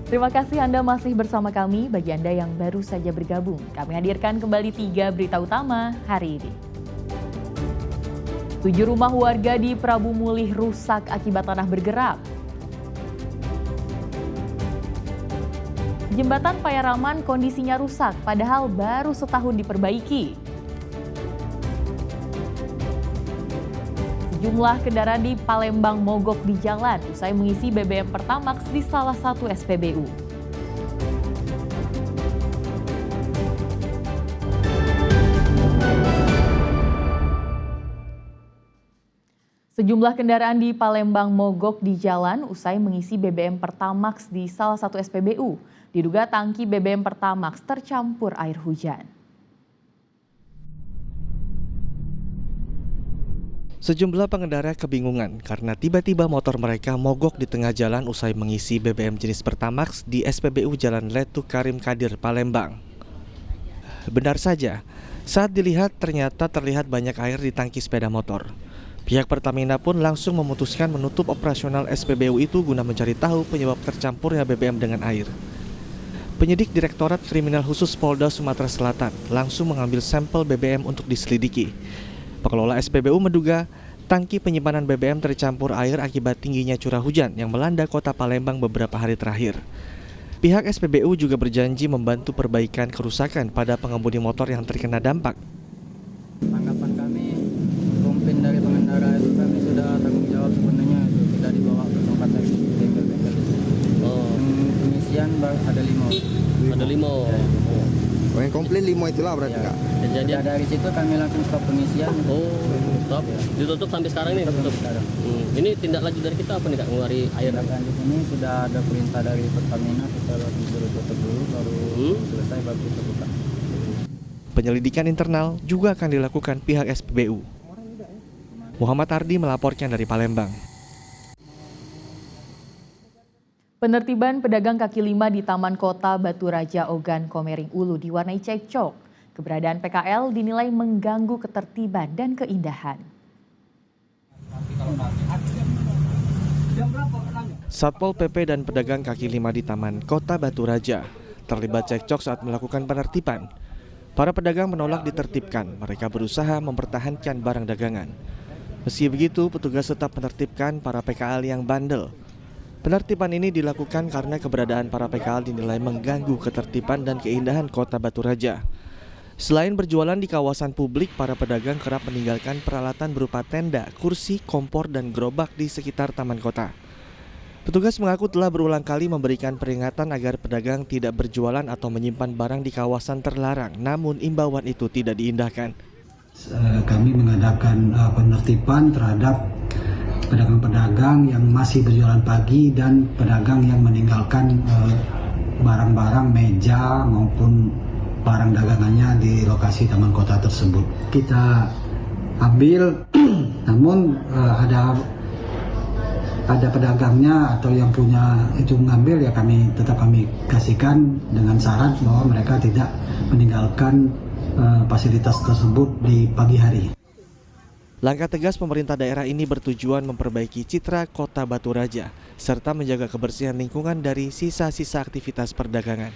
Terima kasih Anda masih bersama kami. Bagi Anda yang baru saja bergabung, kami hadirkan kembali 3 berita utama hari ini. 7 rumah warga di Prabu Mulih rusak akibat tanah bergerak. Jembatan Payaraman kondisinya rusak padahal baru setahun diperbaiki. Sejumlah kendaraan di Palembang mogok di jalan usai mengisi BBM Pertamax di salah satu SPBU. Sejumlah kendaraan di Palembang mogok di jalan usai mengisi BBM Pertamax di salah satu SPBU. Diduga tangki BBM Pertamax tercampur air hujan. Sejumlah pengendara kebingungan karena tiba-tiba motor mereka mogok di tengah jalan usai mengisi BBM jenis Pertamax di SPBU Jalan Letu Karim Kadir, Palembang. Benar saja, saat dilihat ternyata terlihat banyak air di tangki sepeda motor. Pihak Pertamina pun langsung memutuskan menutup operasional SPBU itu guna mencari tahu penyebab tercampurnya BBM dengan air. Penyidik Direktorat Kriminal Khusus Polda Sumatera Selatan langsung mengambil sampel BBM untuk diselidiki. Pengelola SPBU menduga tangki penyimpanan BBM tercampur air akibat tingginya curah hujan yang melanda kota Palembang beberapa hari terakhir. Pihak SPBU juga berjanji membantu perbaikan kerusakan pada pengemudi motor yang terkena dampak. Tanggapan kami, komplain dari pengendara itu kami sudah tanggung jawab sebenarnya, itu sudah dibawa ke tempat bengkel-bengkel. Pengisian ada 5. Ada 5. Oh, yang komplain 5 itulah berarti Kak? Jadi dari situ kami langsung stop pengisian. Oh, stop. Ditutup sampai sekarang nih. Tutup. Ini tindak lanjut dari kita apa nih Kak? Mengeluari air. Lanjut ini sudah ada perintah dari Pertamina, kita langsung suruh tutup dulu, baru selesai baru kita buka. Penyelidikan internal juga akan dilakukan pihak SPBU. Muhammad Ardi melaporkan dari Palembang. Penertiban pedagang kaki lima di Taman Kota Batu Raja Ogan Komering Ulu diwarnai cekcok. Keberadaan PKL dinilai mengganggu ketertiban dan keindahan. Satpol PP dan pedagang kaki lima di Taman Kota Batu Raja terlibat cekcok saat melakukan penertiban. Para pedagang menolak ditertibkan, mereka berusaha mempertahankan barang dagangan. Meski begitu, petugas tetap menertibkan para PKL yang bandel. Penertiban ini dilakukan karena keberadaan para PKL dinilai mengganggu ketertiban dan keindahan kota Batu Raja. Selain berjualan di kawasan publik, para pedagang kerap meninggalkan peralatan berupa tenda, kursi, kompor, dan gerobak di sekitar taman kota. Petugas mengaku telah berulang kali memberikan peringatan agar pedagang tidak berjualan atau menyimpan barang di kawasan terlarang, namun imbauan itu tidak diindahkan. Kami mengadakan penertiban terhadap pedagang-pedagang yang masih berjualan pagi dan pedagang yang meninggalkan barang-barang meja maupun barang dagangannya di lokasi taman kota tersebut. Kita ambil, namun ada pedagangnya atau yang punya itu mengambil, ya kami tetap kasihkan dengan syarat bahwa mereka tidak meninggalkan fasilitas tersebut di pagi hari. Langkah tegas pemerintah daerah ini bertujuan memperbaiki citra kota Batu Raja serta menjaga kebersihan lingkungan dari sisa-sisa aktivitas perdagangan.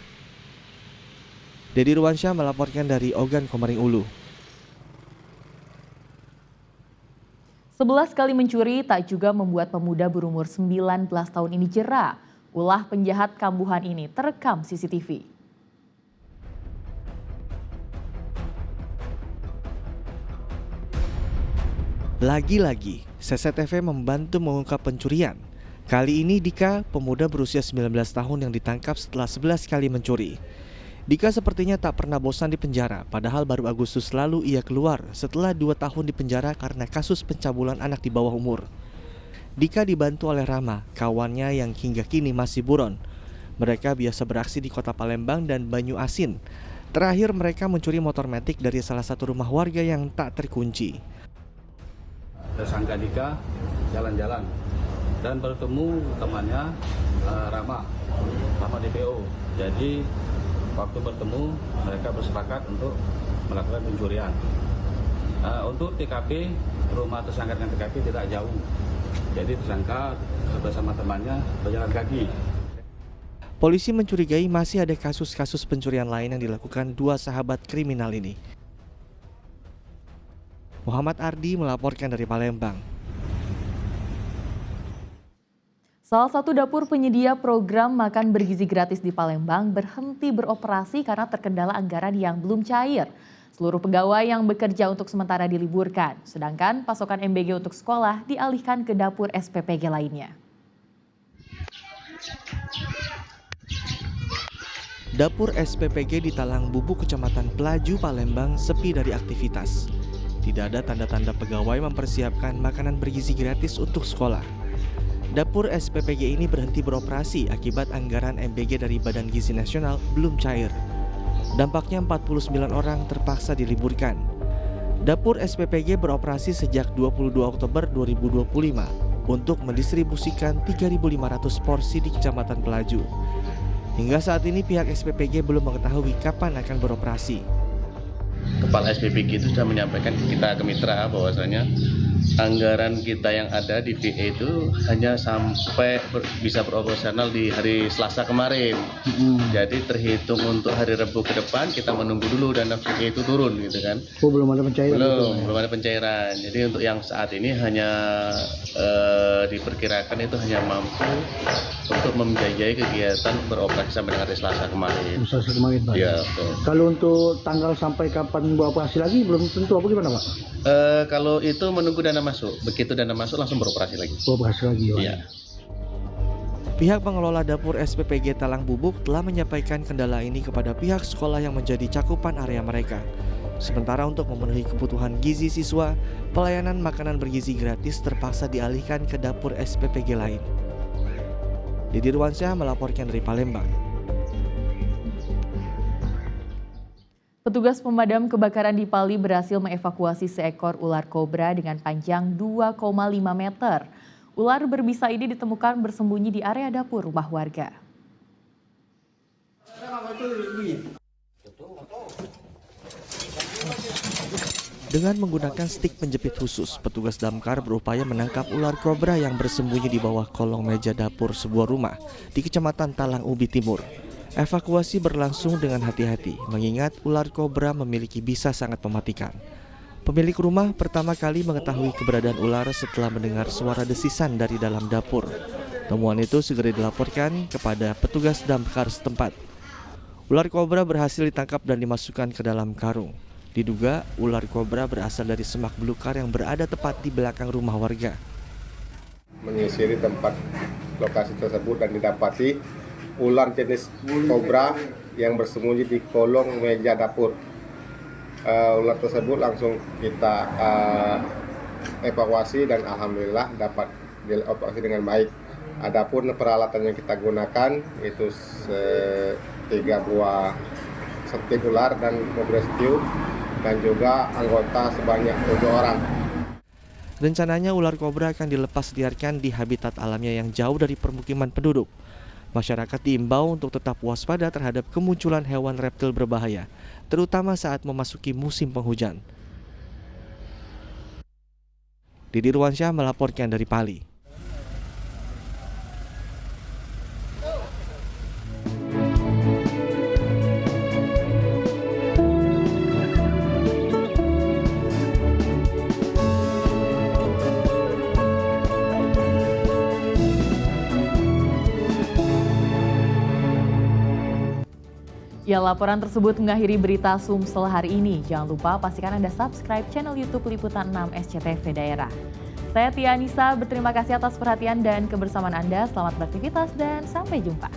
Dedi Ruwansyah melaporkan dari Ogan Komering Ulu. 11 kali mencuri tak juga membuat pemuda berumur 19 tahun ini jera. Ulah penjahat kambuhan ini terekam CCTV. Lagi-lagi, CCTV membantu mengungkap pencurian. Kali ini Dika, pemuda berusia 19 tahun yang ditangkap setelah 11 kali mencuri. Dika sepertinya tak pernah bosan di penjara, padahal baru Agustus lalu ia keluar setelah 2 tahun di penjara karena kasus pencabulan anak di bawah umur. Dika dibantu oleh Rama, kawannya yang hingga kini masih buron. Mereka biasa beraksi di kota Palembang dan Banyu Asin. Terakhir mereka mencuri motor metik dari salah satu rumah warga yang tak terkunci. Tersangka Dika jalan-jalan dan bertemu temannya Rama DPO. Jadi waktu bertemu mereka bersepakat untuk melakukan pencurian. Untuk TKP, rumah tersangka dengan TKP tidak jauh. Jadi tersangka bersama temannya berjalan kaki. Polisi mencurigai masih ada kasus-kasus pencurian lain yang dilakukan dua sahabat kriminal ini. Muhammad Ardi melaporkan dari Palembang. Salah satu dapur penyedia program makan bergizi gratis di Palembang berhenti beroperasi karena terkendala anggaran yang belum cair. Seluruh pegawai yang bekerja untuk sementara diliburkan, sedangkan pasokan MBG untuk sekolah dialihkan ke dapur SPPG lainnya. Dapur SPPG di Talang Bubuk, Kecamatan Pelaju, Palembang sepi dari aktivitas. Tidak ada tanda-tanda pegawai mempersiapkan makanan bergizi gratis untuk sekolah. Dapur SPPG ini berhenti beroperasi akibat anggaran MBG dari Badan Gizi Nasional belum cair. Dampaknya 49 orang terpaksa diliburkan. Dapur SPPG beroperasi sejak 22 Oktober 2025 untuk mendistribusikan 3.500 porsi di Kecamatan Pelaju. Hingga saat ini pihak SPPG belum mengetahui kapan akan beroperasi. Kepala SPPG itu sudah menyampaikan ke mitra bahwasanya anggaran kita yang ada di VA itu hanya sampai bisa beroperasional di hari Selasa kemarin. Jadi terhitung untuk hari Rabu ke depan kita menunggu dulu dana VA itu turun gitu kan. Oh, belum ada pencairan? Belum ada pencairan. Jadi untuk yang saat ini hanya diperkirakan itu hanya mampu untuk membiayai kegiatan beroperasi sampai dengan hari Selasa kemarin. Selasa kemarin, Pak. Ya, betul. Kalau untuk tanggal sampai kapan beroperasi lagi belum tentu, apa gimana, Pak? Kalau itu menunggu dana masuk, begitu dana masuk langsung beroperasi lagi. Beroperasi lagi, Pak. Iya. Pihak pengelola dapur SPPG Talang Bubuk telah menyampaikan kendala ini kepada pihak sekolah yang menjadi cakupan area mereka. Sementara untuk memenuhi kebutuhan gizi siswa, pelayanan makanan bergizi gratis terpaksa dialihkan ke dapur SPPG lain. Didi Ruansyah melaporkan dari Palembang. Petugas pemadam kebakaran di Pali berhasil mengevakuasi seekor ular kobra dengan panjang 2,5 meter. Ular berbisa ini ditemukan bersembunyi di area dapur rumah warga. Dengan menggunakan stik penjepit khusus, petugas damkar berupaya menangkap ular kobra yang bersembunyi di bawah kolong meja dapur sebuah rumah di Kecamatan Talang Ubi Timur. Evakuasi berlangsung dengan hati-hati, mengingat ular kobra memiliki bisa sangat mematikan. Pemilik rumah pertama kali mengetahui keberadaan ular setelah mendengar suara desisan dari dalam dapur. Temuan itu segera dilaporkan kepada petugas damkar setempat. Ular kobra berhasil ditangkap dan dimasukkan ke dalam karung. Diduga ular kobra berasal dari semak belukar yang berada tepat di belakang rumah warga. Menyisiri tempat lokasi tersebut dan didapati ular jenis kobra yang bersembunyi di kolong meja dapur. Ular tersebut langsung kita evakuasi dan alhamdulillah dapat dievakuasi dengan baik. Adapun peralatan yang kita gunakan itu 3 buah setik ular dan mobil rescue dan juga anggota sebanyak 7 orang. Rencananya ular kobra akan dilepas liarkan di habitat alamnya yang jauh dari permukiman penduduk. Masyarakat diimbau untuk tetap waspada terhadap kemunculan hewan reptil berbahaya, terutama saat memasuki musim penghujan. Didi Ruansyah melaporkan dari Pali. Ya, laporan tersebut mengakhiri berita Sumsel hari ini. Jangan lupa pastikan Anda subscribe channel YouTube Liputan 6 SCTV Daerah. Saya Tia Anissa, berterima kasih atas perhatian dan kebersamaan Anda. Selamat beraktivitas dan sampai jumpa.